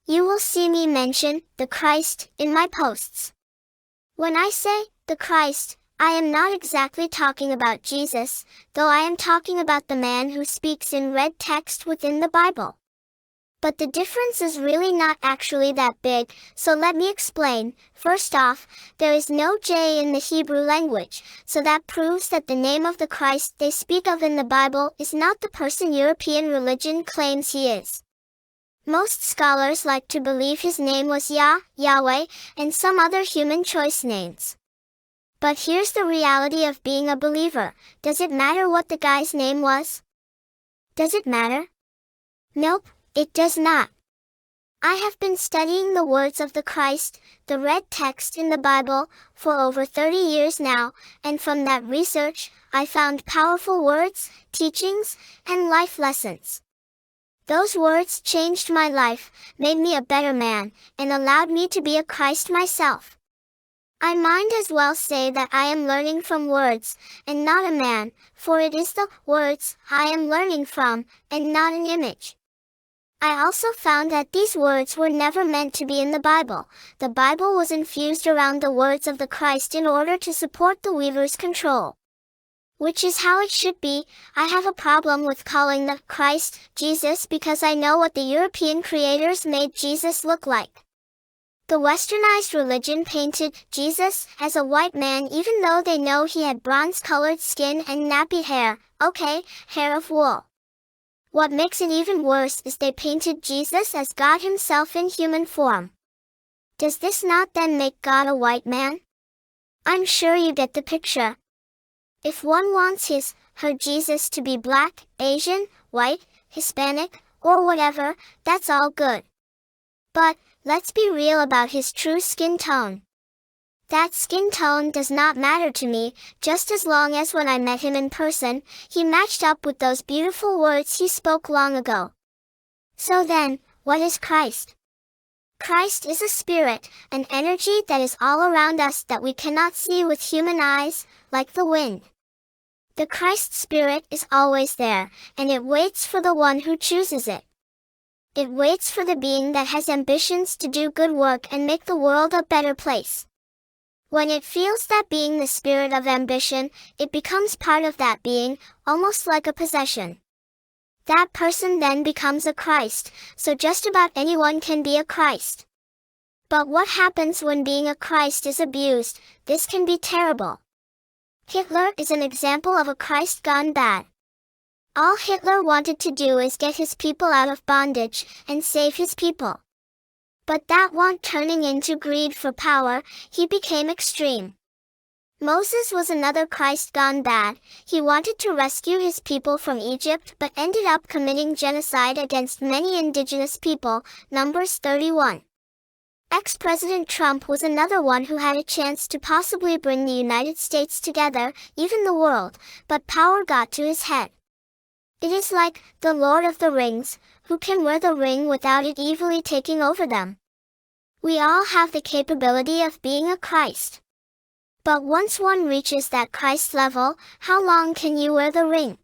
You will see me mention the Christ in my posts. When I say the Christ, I am not exactly talking about Jesus, though I am talking about the man who speaks in red text within the Bible. But the difference is really not actually that big, so let me explain. First off, there is no J in the Hebrew language, so that proves that the name of the Christ they speak of in the Bible is not the person European religion claims he is. Most scholars like to believe his name was Yah, Yahweh, and some other human choice names. But here's the reality of being a believer. Does it matter what the guy's name was? Does it matter? Nope, it does not. I have been studying the words of the Christ, the red text in the Bible, for over 30 years now, and from that research, I found powerful words, teachings, and life lessons. Those words changed my life, made me a better man, and allowed me to be a Christ myself. I might as well say that I am learning from words, and not a man, for it is the words I am learning from, and not an image. I also found that these words were never meant to be in the Bible. The Bible was infused around the words of the Christ in order to support the weaver's control. Which is how it should be. I have a problem with calling the Christ Jesus because I know what the European creators made Jesus look like. The westernized religion painted Jesus as a white man even though they know he had bronze-colored skin and nappy hair, okay, hair of wool. What makes it even worse is they painted Jesus as God himself in human form. Does this not then make God a white man? I'm sure you get the picture. If one wants her Jesus to be black, Asian, white, Hispanic, or whatever, that's all good. But, let's be real about his true skin tone. That skin tone does not matter to me, just as long as when I met him in person, he matched up with those beautiful words he spoke long ago. So then, what is Christ? Christ is a spirit, an energy that is all around us that we cannot see with human eyes, like the wind. The Christ spirit is always there, and it waits for the one who chooses it. It waits for the being that has ambitions to do good work and make the world a better place. When it feels that being the spirit of ambition, it becomes part of that being, almost like a possession. That person then becomes a Christ, so just about anyone can be a Christ. But what happens when being a Christ is abused? This can be terrible. Hitler is an example of a Christ gone bad. All Hitler wanted to do is get his people out of bondage and save his people. But that want turning into greed for power, he became extreme. Moses was another Christ gone bad. He wanted to rescue his people from Egypt but ended up committing genocide against many indigenous people, Numbers 31. Ex-President Trump was another one who had a chance to possibly bring the United States together, even the world, but power got to his head. It is like the Lord of the Rings, who can wear the ring without it evilly taking over them. We all have the capability of being a Christ. But once one reaches that Christ level, how long can you wear the ring?